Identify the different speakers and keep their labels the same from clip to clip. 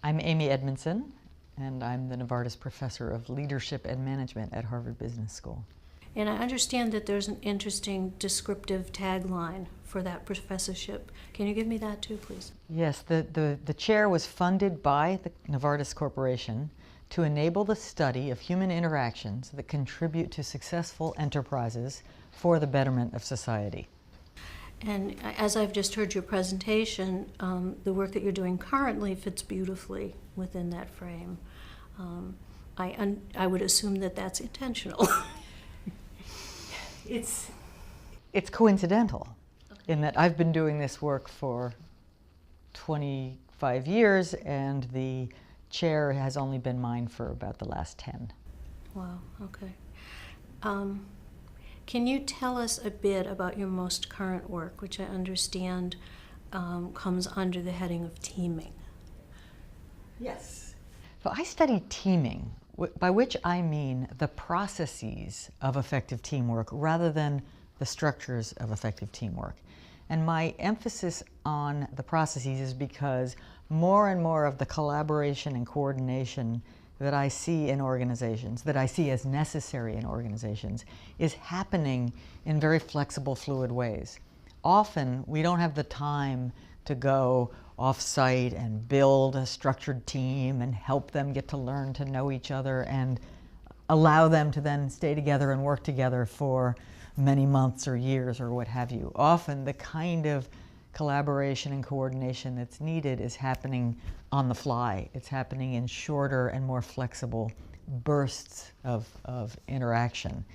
Speaker 1: I'm Amy Edmondson, and I'm the Novartis Professor of Leadership and Management at Harvard Business School.
Speaker 2: And I understand that there's an interesting descriptive tagline for that professorship. Can you give me that too, please?
Speaker 1: Yes, the chair was funded by the Novartis Corporation to enable the study of human interactions that contribute to successful enterprises for the betterment of society.
Speaker 2: And as I've just heard your presentation, the work that you're doing currently fits beautifully within that frame. I would assume that that's intentional.
Speaker 1: It's coincidental in that I've been doing this work for 25 years and the chair has only been mine for about the last 10.
Speaker 2: Wow, okay. Can you tell us a bit about your most current work, which I understand comes under the heading of teaming?
Speaker 1: Yes. So I study teaming, by which I mean the processes of effective teamwork rather than the structures of effective teamwork. And my emphasis on the processes is because more and more of the collaboration and coordination that I see in organizations, that I see as necessary in organizations, is happening in very flexible, fluid ways. Often, we don't have the time to go off-site and build a structured team and help them get to learn to know each other and allow them to then stay together and work together for many months or years or what have you. Often, the kind of collaboration and coordination that's needed is happening on the fly. It's happening in shorter and more flexible bursts of interaction.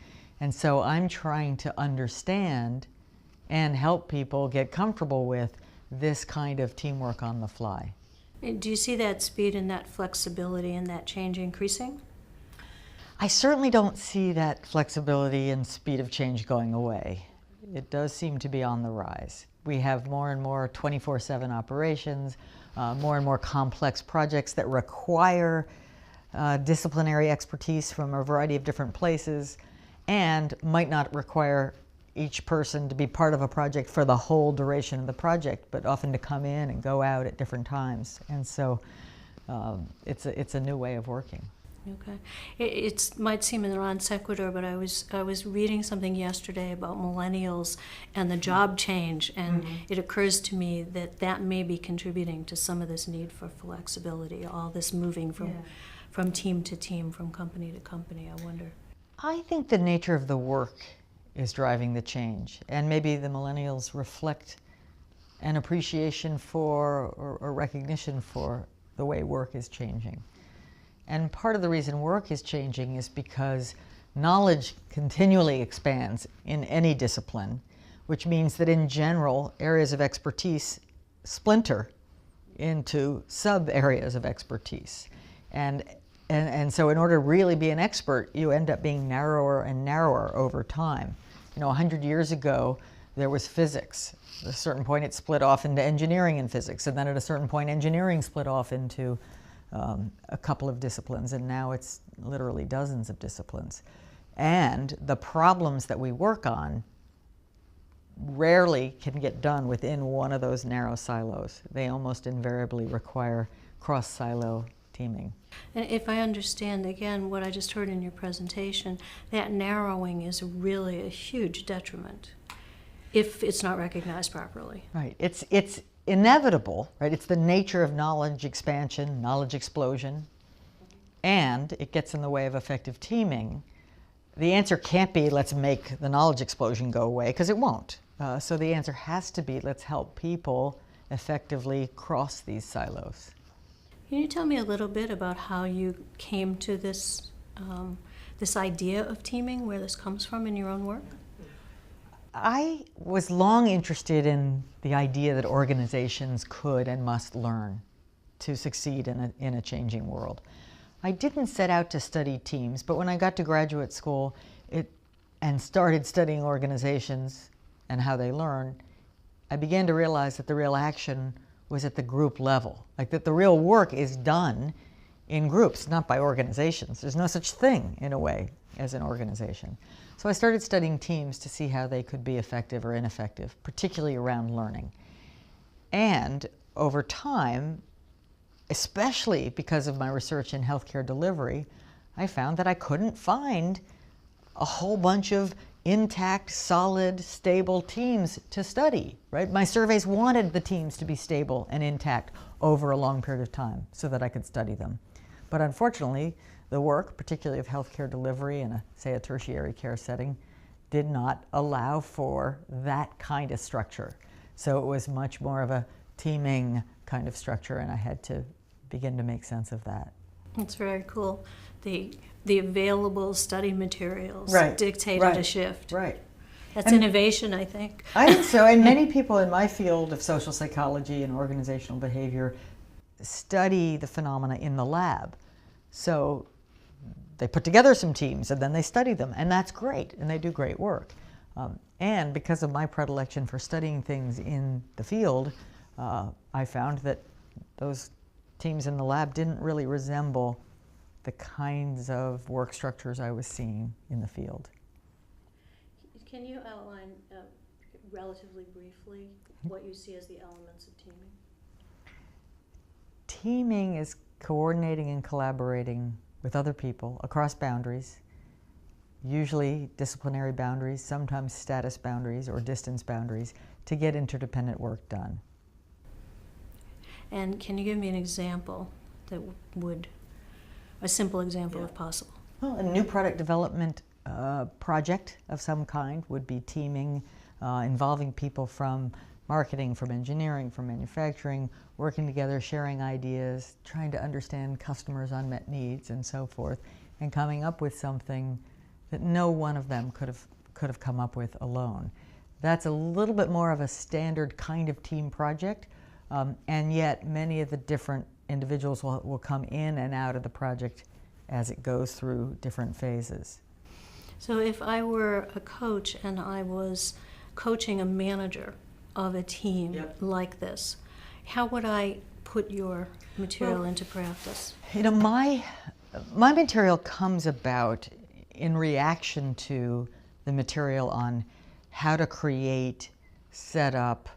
Speaker 1: And so I'm trying to understand and help people get comfortable with this kind of teamwork on the fly.
Speaker 2: Do you see that speed and that flexibility and that change increasing?
Speaker 1: I certainly don't see that flexibility and speed of change going away. It does seem to be on the rise. We have more and more 24/7 operations, more and more complex projects that require disciplinary expertise from a variety of different places and might not require each person to be part of a project for the whole duration of the project, but often to come in and go out at different times. And so it's a new way of working.
Speaker 2: Okay. It might seem a non sequitur, but I was reading something yesterday about millennials and the job change, and it occurs to me that that may be contributing to some of this need for flexibility, all this moving from team to team, from company to company, I wonder.
Speaker 1: I think the nature of the work is driving the change, and maybe the millennials reflect an appreciation for or recognition for the way work is changing. And part of the reason work is changing is because knowledge continually expands in any discipline, which means that in general, areas of expertise splinter into sub-areas of expertise. And so in order to really be an expert, you end up being narrower and narrower over time. You know, 100 years ago, there was physics. At a certain point, it split off into engineering and physics. And then at a certain point, engineering split off into a couple of disciplines, and now it's literally dozens of disciplines. And the problems that we work on rarely can get done within one of those narrow silos. They almost invariably require cross-silo teaming.
Speaker 2: And if I understand, again, what I just heard in your presentation, that narrowing is really a huge detriment if it's not recognized properly.
Speaker 1: Right. It's inevitable, right? It's the nature of knowledge expansion, knowledge explosion, and it gets in the way of effective teaming. The answer can't be, let's make the knowledge explosion go away, because it won't. So the answer has to be, let's help people effectively cross these silos.
Speaker 2: Can you tell me a little bit about how you came to this, this idea of teaming, where this comes from in your own work?
Speaker 1: I was long interested in the idea that organizations could and must learn to succeed in a changing world. I didn't set out to study teams, but when I got to graduate school and started studying organizations and how they learn, I began to realize that the real action was at the group level, like that the real work is done in groups, not by organizations. There's no such thing, in a way, as an organization. So I started studying teams to see how they could be effective or ineffective, particularly around learning. And over time, especially because of my research in healthcare delivery, I found that I couldn't find a whole bunch of intact, solid, stable teams to study, right? My surveys wanted the teams to be stable and intact over a long period of time so that I could study them. But unfortunately, the work, particularly of healthcare delivery in say, a tertiary care setting, did not allow for that kind of structure. So it was much more of a teaming kind of structure, and I had to begin to make sense of that.
Speaker 2: It's very cool. The available study materials dictated a shift.
Speaker 1: Right.
Speaker 2: That's innovation, I think.
Speaker 1: I think so, and many people in my field of social psychology and organizational behavior study the phenomena in the lab. So they put together some teams and then they study them, and that's great, and they do great work. And because of my predilection for studying things in the field, I found that those teams in the lab didn't really resemble the kinds of work structures I was seeing in the field.
Speaker 2: Can you outline relatively briefly what you see as the elements of teaming?
Speaker 1: Teaming is coordinating and collaborating with other people across boundaries, usually disciplinary boundaries, sometimes status boundaries or distance boundaries, to get interdependent work done.
Speaker 2: And can you give me an example that would, a simple example if possible?
Speaker 1: Well, a new product development project of some kind would be teaming, involving people from marketing, from engineering, from manufacturing, working together, sharing ideas, trying to understand customers' unmet needs and so forth, and coming up with something that no one of them could have come up with alone. That's a little bit more of a standard kind of team project, and yet many of the different individuals will come in and out of the project as it goes through different phases.
Speaker 2: So if I were a coach and I was coaching a manager of a team like this, how would I put your material into practice?
Speaker 1: You know, my material comes about in reaction to the material on how to create, set up,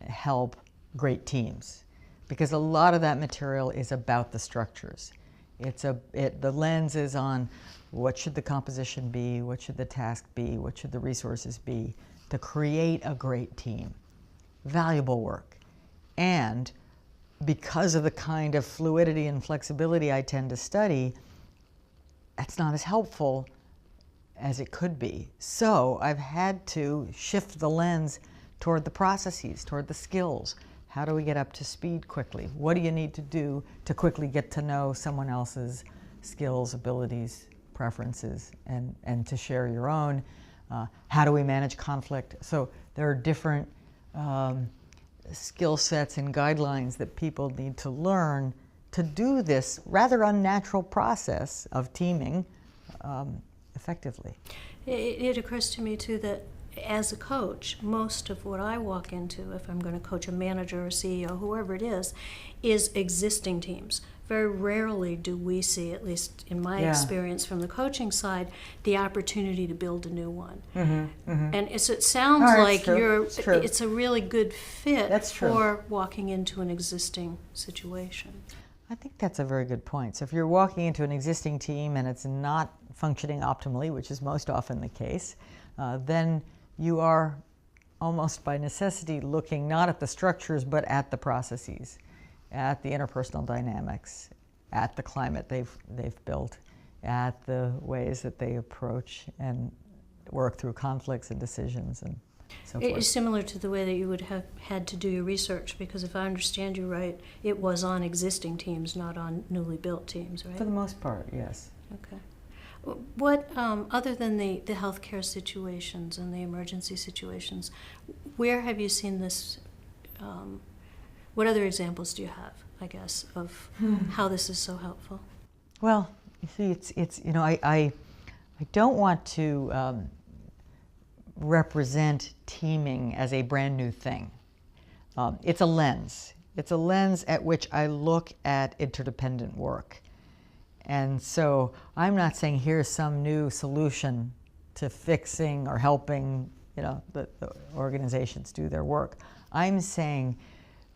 Speaker 1: help great teams, because a lot of that material is about the structures. The lens is on what should the composition be, what should the task be, what should the resources be to create a great team. Valuable work. And because of the kind of fluidity and flexibility I tend to study, that's not as helpful as it could be. So I've had to shift the lens toward the processes, toward the skills. How do we get up to speed quickly? What do you need to do to quickly get to know someone else's skills, abilities, preferences, and to share your own? How do we manage conflict? So there are different skill sets and guidelines that people need to learn to do this rather unnatural process of teaming effectively.
Speaker 2: It occurs to me too that as a coach, most of what I walk into, if I'm going to coach a manager or CEO, whoever it is existing teams. Very rarely do we see, at least in my experience from the coaching side, the opportunity to build a new one. And it sounds like it's a really good fit for walking into an existing situation.
Speaker 1: I think that's a very good point. So if you're walking into an existing team and it's not functioning optimally, which is most often the case, then you are almost by necessity looking not at the structures but at the processes, at the interpersonal dynamics, at the climate they've built, at the ways that they approach and work through conflicts and decisions and so forth.
Speaker 2: It's similar to the way that you would have had to do your research, because if I understand you right, it was on existing teams, not on newly built teams, right?
Speaker 1: For the most part, yes.
Speaker 2: Okay. What, other than the healthcare situations and the emergency situations, where have you seen this? What other examples do you have, I guess, of how this is so helpful?
Speaker 1: Well, you see, it's you know, I don't want to represent teaming as a brand new thing. It's a lens. It's a lens at which I look at interdependent work. And so I'm not saying here's some new solution to fixing or helping, you know, the organizations do their work. I'm saying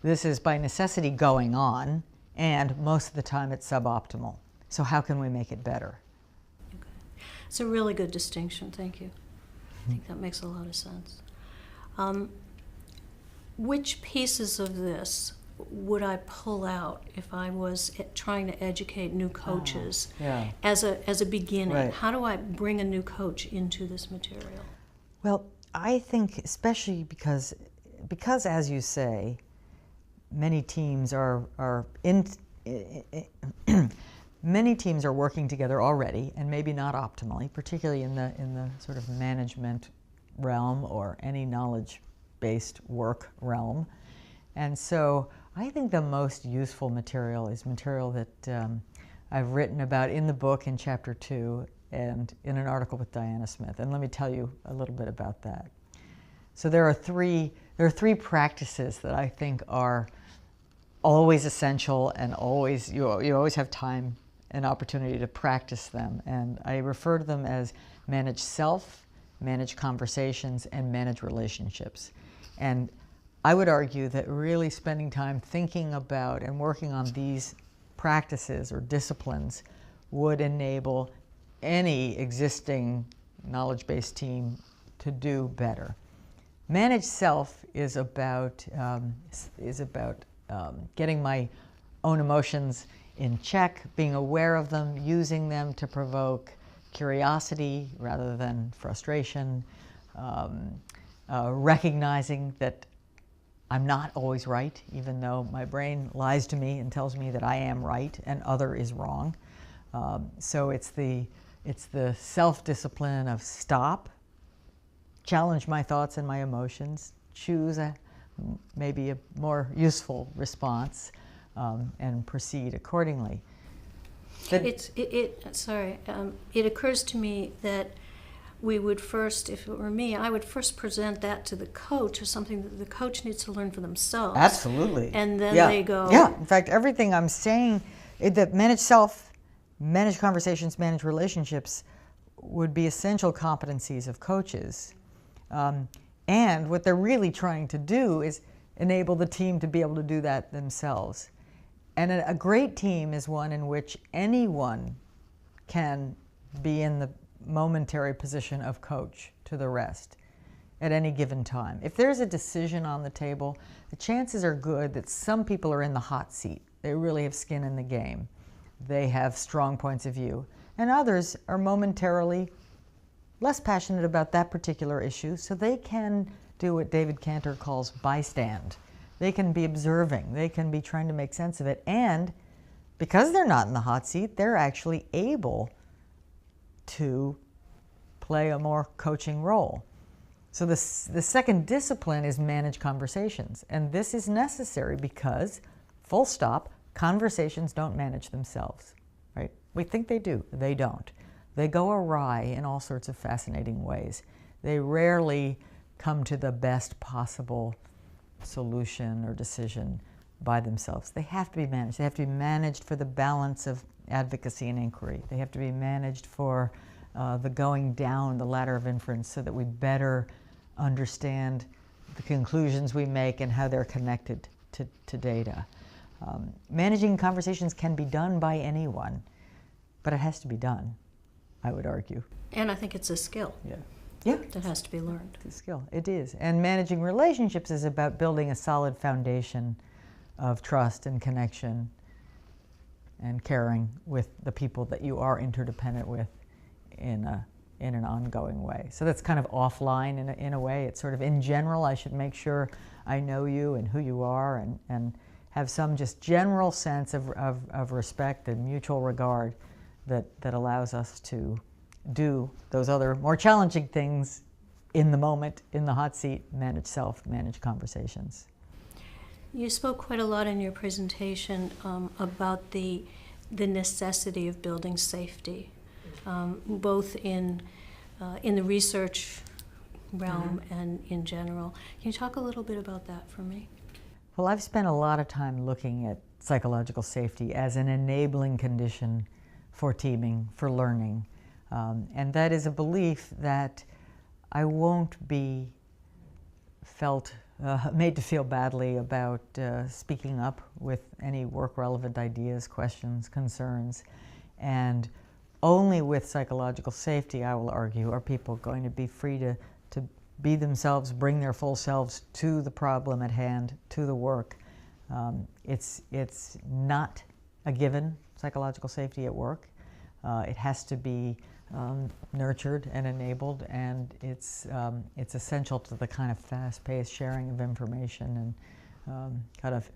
Speaker 1: this is by necessity going on and most of the time it's suboptimal. So how can we make it better?
Speaker 2: Okay. It's a really good distinction, thank you. I think that makes a lot of sense. Which pieces of this would I pull out if I was trying to educate new coaches as a beginning?
Speaker 1: Right.
Speaker 2: How do I bring a new coach into this material?
Speaker 1: Well, I think especially because as you say, many teams many teams are working together already, and maybe not optimally, particularly in the sort of management realm or any knowledge-based work realm. And so I think the most useful material is material that I've written about in the book in Chapter 2 and in an article with Diana Smith. And let me tell you a little bit about that. So there are three practices that I think are always essential, and you always have time and opportunity to practice them. And I refer to them as manage self, manage conversations, and manage relationships. And I would argue that really spending time thinking about and working on these practices or disciplines would enable any existing knowledge-based team to do better. Manage self is about getting my own emotions in check, being aware of them, using them to provoke curiosity rather than frustration, recognizing that I'm not always right, even though my brain lies to me and tells me that I am right and other is wrong. So it's the self-discipline of stop, challenge my thoughts and my emotions, choose maybe a more useful response, and proceed accordingly.
Speaker 2: It occurs to me that we would first, if it were me, I would first present that to the coach as something that the coach needs to learn for themselves.
Speaker 1: Absolutely.
Speaker 2: And then they go...
Speaker 1: Yeah, in fact, everything I'm saying, that manage self, manage conversations, manage relationships would be essential competencies of coaches. And what they're really trying to do is enable the team to be able to do that themselves. And a great team is one in which anyone can be in the momentary position of coach to the rest at any given time. If there's a decision on the table, the chances are good that some people are in the hot seat. They really have skin in the game. They have strong points of view. And others are momentarily less passionate about that particular issue, so they can do what David Cantor calls bystand. They can be observing. They can be trying to make sense of it. And because they're not in the hot seat, they're actually able to play a more coaching role. So the second discipline is manage conversations. And this is necessary because, full stop, conversations don't manage themselves, right? We think they do. They don't. They go awry in all sorts of fascinating ways. They rarely come to the best possible solution or decision by themselves. They have to be managed. They have to be managed for the balance of advocacy and inquiry. They have to be managed for the going down the ladder of inference so that we better understand the conclusions we make and how they're connected to data. Managing conversations can be done by anyone, but it has to be done, I would argue.
Speaker 2: And I think it's a skill.
Speaker 1: Yeah,
Speaker 2: that has to be learned.
Speaker 1: It's a skill. It is. And managing relationships is about building a solid foundation of trust and connection and caring with the people that you are interdependent with in an ongoing way. So that's kind of offline in a way. It's sort of in general, I should make sure I know you and who you are and have some just general sense of respect and mutual regard that allows us to do those other more challenging things in the moment, in the hot seat, manage self, manage conversations.
Speaker 2: You spoke quite a lot in your presentation about the necessity of building safety, both in the research realm and in general. Can you talk a little bit about that for me?
Speaker 1: Well, I've spent a lot of time looking at psychological safety as an enabling condition for teaming, for learning. And that is a belief that I won't be felt made to feel badly about speaking up with any work-relevant ideas, questions, concerns. And only with psychological safety, I will argue, are people going to be free to be themselves, bring their full selves to the problem at hand, to the work. It's not a given, psychological safety at work. It has to be nurtured and enabled, and it's essential to the kind of fast-paced sharing of information and kind of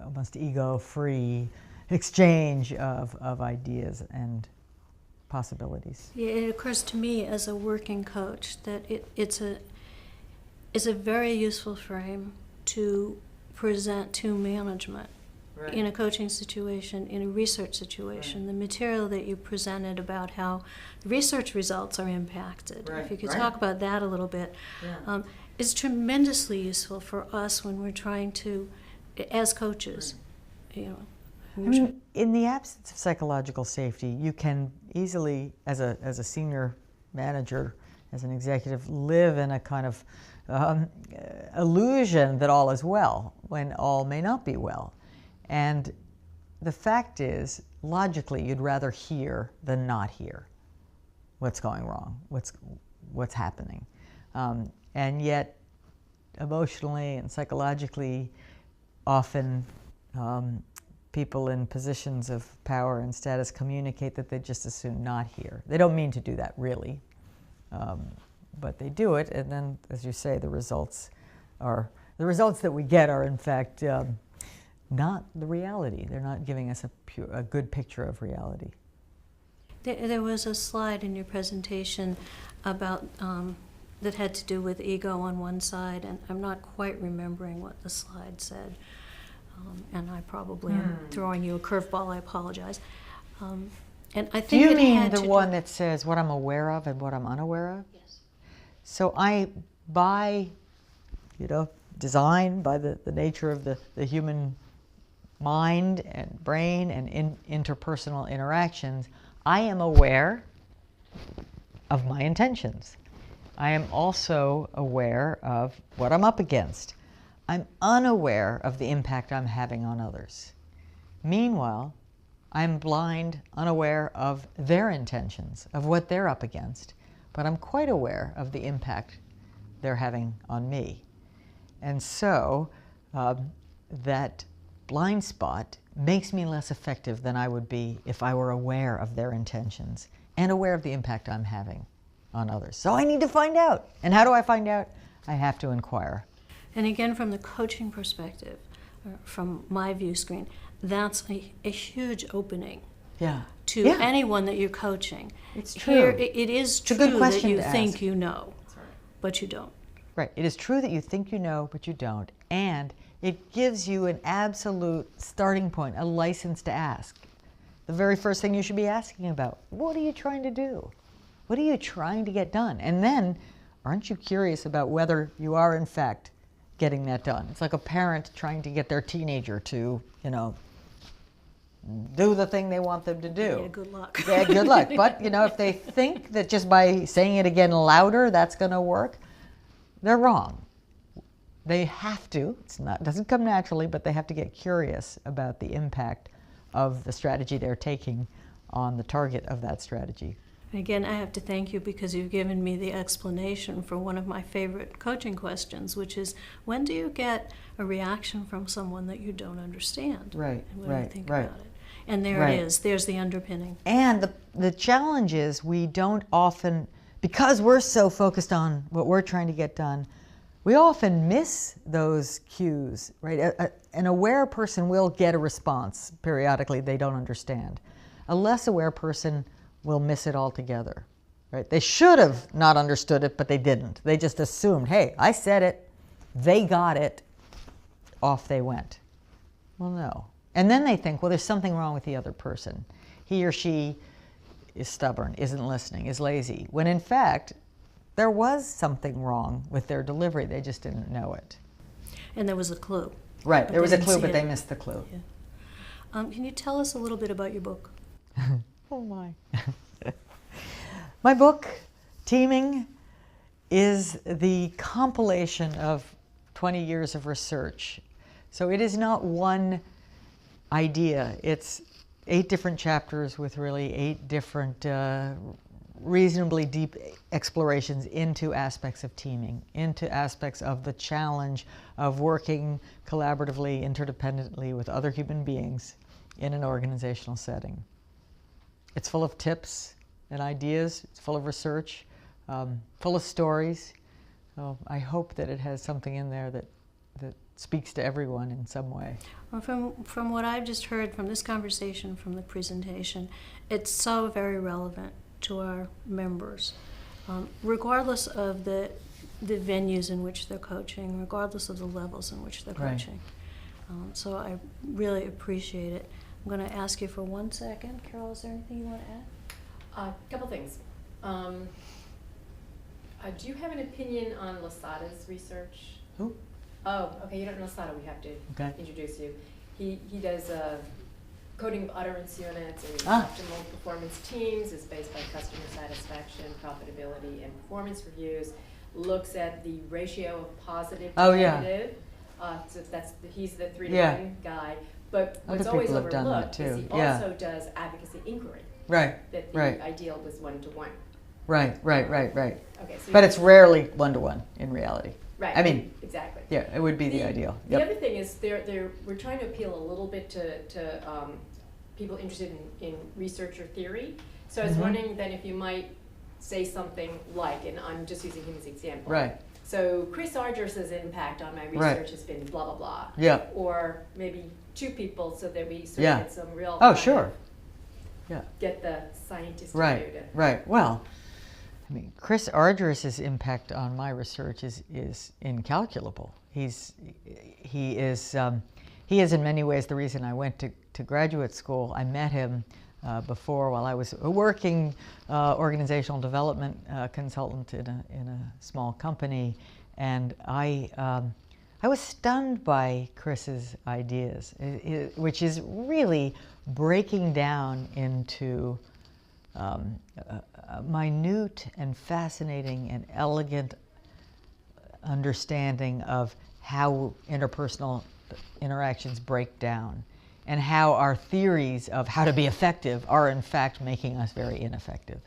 Speaker 1: almost ego-free exchange of ideas and possibilities.
Speaker 2: Yeah, it occurs to me as a working coach that it's a very useful frame to present to management. Right. In a coaching situation, in a research situation, right. The material that you presented about how the research results are impacted, right. If you could right. talk about that a little bit, yeah. Is tremendously useful for us when we're trying to, as coaches, right. You know.
Speaker 1: I mean, in the absence of psychological safety, you can easily, as a senior manager, as an executive, live in a kind of illusion that all is well, when all may not be well. And the fact is, logically, you'd rather hear than not hear what's going wrong, what's happening. And yet, emotionally and psychologically, often people in positions of power and status communicate that they just as soon not hear. They don't mean to do that, really, but they do it, and then, as you say, the results that we get are, in fact, not the reality. They're not giving us a good picture of reality.
Speaker 2: There was a slide in your presentation about that had to do with ego on one side, and I'm not quite remembering what the slide said. And I probably am throwing you a curveball. I apologize. And I think
Speaker 1: do you mean the one that says what I'm aware of and what I'm unaware of?
Speaker 2: Yes.
Speaker 1: So by design, by the nature of the human mind and brain and interpersonal interactions, I am aware of my intentions. I am also aware of what I'm up against. I'm unaware of the impact I'm having on others. Meanwhile, I'm blind, unaware of their intentions, of what they're up against, but I'm quite aware of the impact they're having on me. And so that blind spot makes me less effective than I would be if I were aware of their intentions and aware of the impact I'm having on others. So I need to find out. And how do I find out? I have to inquire.
Speaker 2: And again, from the coaching perspective, from my view screen, that's a huge opening to anyone that you're coaching.
Speaker 1: It's true.
Speaker 2: Here, it is true that you think you know, but you don't.
Speaker 1: Right. It is true that you think you know, but you don't. And it gives you an absolute starting point, a license to ask. The very first thing you should be asking about, what are you trying to do? What are you trying to get done? And then, aren't you curious about whether you are, in fact, getting that done? It's like a parent trying to get their teenager to, do the thing they want them to do.
Speaker 2: Yeah, good luck.
Speaker 1: Yeah, good luck. But, if they think that just by saying it again louder, that's going to work, they're wrong. They have to. It doesn't come naturally, but they have to get curious about the impact of the strategy they're taking on the target of that strategy.
Speaker 2: Again, I have to thank you because you've given me the explanation for one of my favorite coaching questions, which is, when do you get a reaction from someone that you don't understand?
Speaker 1: Right,
Speaker 2: and what do you think
Speaker 1: right.
Speaker 2: about it? And there it is. There's the underpinning.
Speaker 1: And the challenge is we don't often, because we're so focused on what we're trying to get done, we often miss those cues, right? An aware person will get a response periodically they don't understand. A less aware person will miss it altogether, right? They should have not understood it, but they didn't. They just assumed, hey, I said it, they got it, off they went. Well, no. And then they think, well, there's something wrong with the other person. He or she is stubborn, isn't listening, is lazy, when in fact, there was something wrong with their delivery. They just didn't know it.
Speaker 2: And there was a clue.
Speaker 1: Right, there was a clue, but they missed the clue.
Speaker 2: Yeah. Can you tell us a little bit about your book?
Speaker 1: Oh my. My book, Teaming, is the compilation of 20 years of research. So it is not one idea. It's 8 different chapters with really 8 different reasonably deep explorations into aspects of teaming, into aspects of the challenge of working collaboratively, interdependently with other human beings in an organizational setting. It's full of tips and ideas. It's full of research, full of stories. So I hope that it has something in there that speaks to everyone in some way.
Speaker 2: Well, from what I've just heard from this conversation, from the presentation, it's so very relevant to our members, regardless of the venues in which they're coaching, regardless of the levels in which they're coaching. Right. So I really appreciate it. I'm going to ask you for 1 second. Carol, is there anything you want to add?
Speaker 3: A couple things. Do you have an opinion on Losada's research?
Speaker 1: Who?
Speaker 3: Oh, okay, you don't know Losada, we have to introduce you. He does coding of utterance units and optimal performance teams, is based by customer satisfaction, profitability, and performance reviews, looks at the ratio of positive to negative. So he's the 3-to-1 guy. But what's always overlooked is he also does advocacy inquiry.
Speaker 1: Right.
Speaker 3: That the ideal was 1-to-1.
Speaker 1: Right. Okay,
Speaker 3: so
Speaker 1: but it's rarely 1-to-1 in reality.
Speaker 3: Right.
Speaker 1: I mean,
Speaker 3: exactly.
Speaker 1: Yeah, it would be the ideal.
Speaker 3: The other thing is we're trying to appeal a little bit to people interested in research or theory. So I was wondering then if you might say something like, and I'm just using him as an example.
Speaker 1: Right.
Speaker 3: So Chris Argyris's impact on my research has been blah, blah, blah.
Speaker 1: Yeah.
Speaker 3: Or maybe 2 people so that we sort of get some real get the scientist to do to.
Speaker 1: Right. Well, I mean, Chris Argyris's impact on my research is incalculable. He is in many ways the reason I went to graduate school. I met him before while I was a working organizational development consultant in a small company, and I was stunned by Chris's ideas, which is really breaking down into a minute and fascinating and elegant understanding of how interpersonal interactions break down and how our theories of how to be effective are in fact making us very ineffective.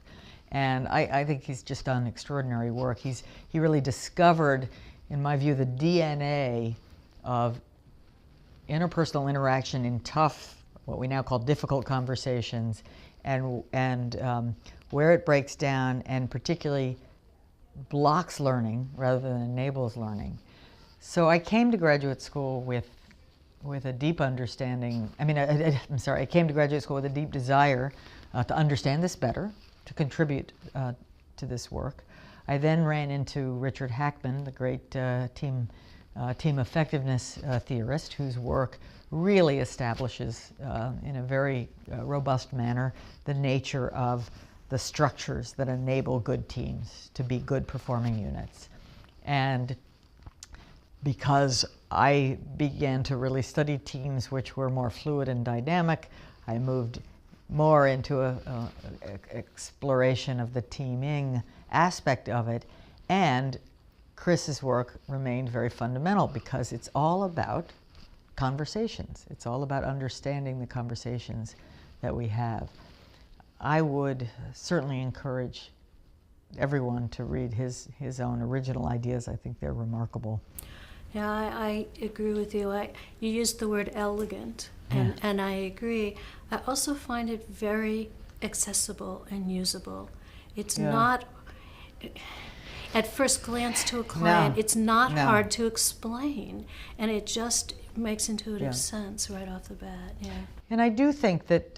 Speaker 1: And I think he's just done extraordinary work. He really discovered, in my view, the DNA of interpersonal interaction in tough, what we now call difficult conversations, and where it breaks down and particularly blocks learning rather than enables learning. So I came to graduate school with a deep understanding, I came to graduate school with a deep desire to understand this better, to contribute to this work. I then ran into Richard Hackman, the great team effectiveness theorist, whose work really establishes in a very robust manner the nature of the structures that enable good teams to be good performing units. And because I began to really study teams which were more fluid and dynamic, I moved more into an exploration of the teaming aspect of it. And Chris's work remained very fundamental because it's all about conversations. It's all about understanding the conversations that we have. I would certainly encourage everyone to read his own original ideas. I think they're remarkable.
Speaker 2: Yeah, I agree with you. You used the word elegant, and I agree. I also find it very accessible and usable. It's not, at first glance to a client, it's not hard to explain, and it just makes intuitive sense right off the bat. Yeah.
Speaker 1: And I do think that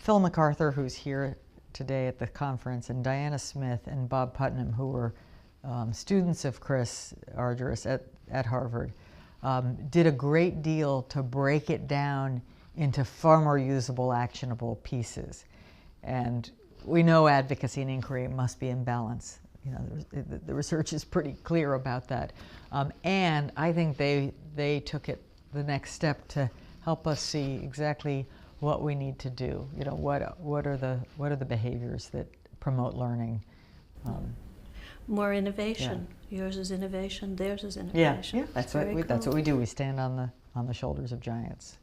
Speaker 1: Phil MacArthur, who's here today at the conference, and Diana Smith and Bob Putnam, who were students of Chris Argyris at Harvard, did a great deal to break it down into far more usable, actionable pieces. And we know advocacy and inquiry must be in balance. You know, the research is pretty clear about that. And I think they took it the next step to help us see exactly what we need to do. You know, what are the behaviors that promote learning?
Speaker 2: more innovation. Yours is innovation, theirs is
Speaker 1: Yeah,
Speaker 2: innovation.
Speaker 1: yeah, that's what we do. We stand on the shoulders of giants.